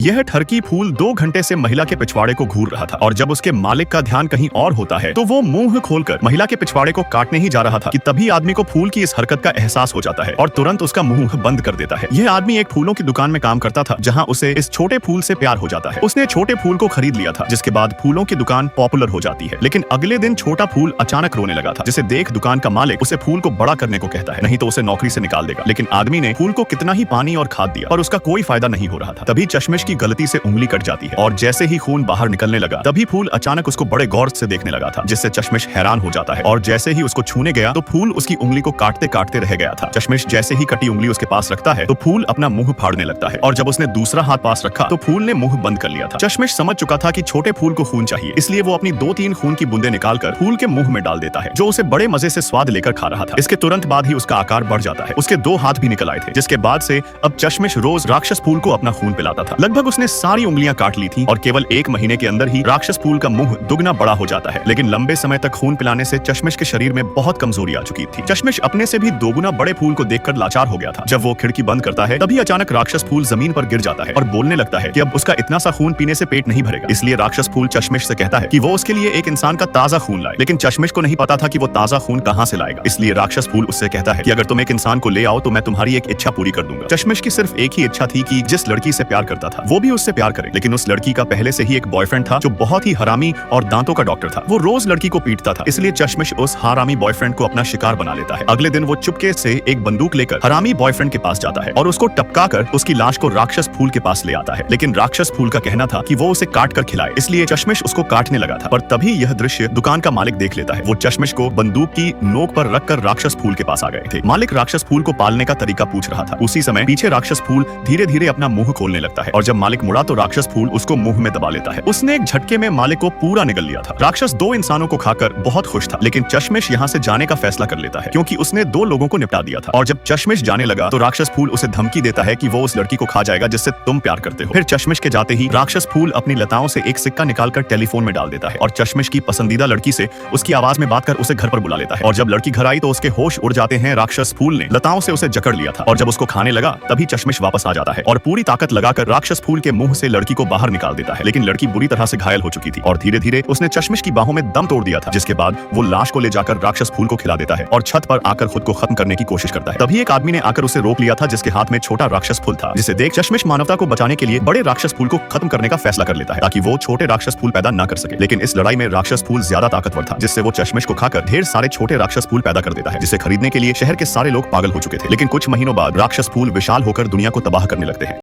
यह ठरकी फूल 2 घंटे से महिला के पिछवाड़े को घूर रहा था और जब उसके मालिक का ध्यान कहीं और होता है तो वो मुंह खोलकर महिला के पिछवाड़े को काटने ही जा रहा था कि तभी आदमी को फूल की इस हरकत का एहसास हो जाता है और तुरंत उसका मुंह बंद कर देता है। यह आदमी एक फूलों की दुकान में काम करता था जहाँ उसे इस छोटे फूल से प्यार हो जाता है। उसने छोटे फूल को खरीद लिया था जिसके बाद फूलों की दुकान पॉपुलर हो जाती है। लेकिन अगले दिन छोटा फूल अचानक रोने लगा था जिसे देख दुकान का मालिक उसे फूल को बड़ा करने को कहता है, नहीं तो उसे नौकरी से निकाल देगा। लेकिन आदमी ने फूल को कितना ही पानी और खाद दिया पर उसका कोई फायदा नहीं हो रहा था। तभी चश्मिश की गलती से उंगली कट जाती है और जैसे ही खून बाहर निकलने लगा तभी फूल अचानक उसको बड़े गौर से देखने लगा था जिससे चश्मिश हैरान हो जाता है और जैसे ही उसको छूने गया तो फूल उसकी उंगली को काटते काटते रह गया था। चश्मिश जैसे ही कटी उंगली उसके पास रखता है तो फूल अपना मुंह फाड़ने लगता है और जब उसने दूसरा हाथ पास रखा तो फूल ने मुंह बंद कर लिया था। चश्मिश समझ चुका था कि छोटे फूल को खून चाहिए, इसलिए वो अपनी 2-3 खून की बूंदें निकालकर फूल के मुंह में डाल देता है जो उसे बड़े मजे से स्वाद लेकर खा रहा था। इसके तुरंत बाद ही उसका आकार बढ़ जाता है। उसके 2 हाथ भी निकल आए थे जिसके बाद से अब चश्मिश रोज राक्षस फूल को अपना खून पिलाता था। लगभग उसने सारी उंगलियां काट ली थी और केवल 1 महीने के अंदर ही राक्षस फूल का मुंह दुगना बड़ा हो जाता है। लेकिन लंबे समय तक खून पिलाने से चश्मिश के शरीर में बहुत कमजोरी आ चुकी थी। चश्मिश अपने से भी 2 गुना बड़े फूल को देखकर लाचार हो गया था। जब वो खिड़की बंद करता है तभी अचानक राक्षस फूल जमीन पर गिर जाता है और बोलने लगता है कि अब उसका इतना सा खून पीने से पेट नहीं भरेगा। इसलिए राक्षस फूल चश्मिश से कहता है कि वो उसके लिए एक इंसान का ताजा खून लाए। लेकिन चश्मिश को नहीं पता था कि वो ताजा खून कहां से लाएगा। इसलिए राक्षस फूल उससे कहता है कि अगर तुम एक इंसान को ले आओ तो मैं तुम्हारी एक इच्छा पूरी कर दूंगा। चश्मिश की सिर्फ एक ही इच्छा थी कि जिस लड़की से प्यार करता था वो भी उससे प्यार करे। लेकिन उस लड़की का पहले से ही एक बॉयफ्रेंड था जो बहुत ही हरामी और दांतों का डॉक्टर था। वो रोज लड़की को पीटता था, इसलिए चश्मिश उस हरामी बॉयफ्रेंड को अपना शिकार बना लेता है। अगले दिन वो चुपके से एक बंदूक लेकर हरामी बॉयफ्रेंड के पास जाता है और उसको टपकाकर उसकी लाश को राक्षस फूल के पास ले आता है। लेकिन राक्षस फूल का कहना था कि वो उसे काट कर खिलाए, इसलिए चश्मिश उसको काटने लगा था। पर तभी यह दृश्य दुकान का मालिक देख लेता है। वो चश्मिश को बंदूक की नोक पर रखकर राक्षस फूल के पास आ गए थे। मालिक राक्षस फूल को पालने का तरीका पूछ रहा था। उसी समय पीछे राक्षस फूल धीरे धीरे अपना मुंह खोलने लगता है और जब मालिक मुड़ा तो राक्षस फूल उसको मुंह में दबा लेता है। उसने एक झटके में मालिक को पूरा निगल लिया था। राक्षस 2 इंसानों को खाकर बहुत खुश था, लेकिन चश्मिश यहाँ से जाने का फैसला कर लेता है क्योंकि उसने 2 लोगों को निपटा दिया था। और जब चश्मिश जाने लगा तो राक्षस फूल उसे धमकी देता है कि वो उस लड़की को खा जाएगा जिससे तुम प्यार करते हो। फिर चश्मिश के जाते ही राक्षस फूल अपनी लताओं से एक सिक्का निकालकर टेलीफोन में डाल देता है और चश्मिश की पसंदीदा लड़की से उसकी आवाज में बात कर उसे घर पर बुला लेता है। और जब लड़की घर आई तो उसके होश उड़ जाते हैं। राक्षस फूल ने लताओं से उसे जकड़ लिया था और जब उसको खाने लगा तभी चश्मिश वापस आ जाता है और पूरी ताकत लगाकर राक्षस फूल के मुंह से लड़की को बाहर निकाल देता है। लेकिन लड़की बुरी तरह से घायल हो चुकी थी और धीरे धीरे उसने चश्मिश की बाहों में दम तोड़ दिया था, जिसके बाद वो लाश को ले जाकर राक्षस फूल को खिला देता है और छत पर आकर खुद को खत्म करने की कोशिश करता है। तभी एक आदमी ने आकर उसे रोक लिया था जिसके हाथ में छोटा राक्षस फूल था, जिसे देख चश्मिश मानवता को बचाने के लिए बड़े राक्षस फूल को खत्म करने का फैसला कर लेता है ताकि वो छोटे राक्षस फूल पैदा न कर सके। लेकिन इस लड़ाई में राक्षस फूल ज्यादा ताकतवर था जिससे वो चश्मिश को खाकर ढेर सारे छोटे राक्षस फूल पैदा कर देता है, जिसे खरीदने के लिए शहर के सारे लोग पागल हो चुके थे। लेकिन कुछ महीनों बाद राक्षस फूल विशाल होकर दुनिया को तबाह करने लगते हैं।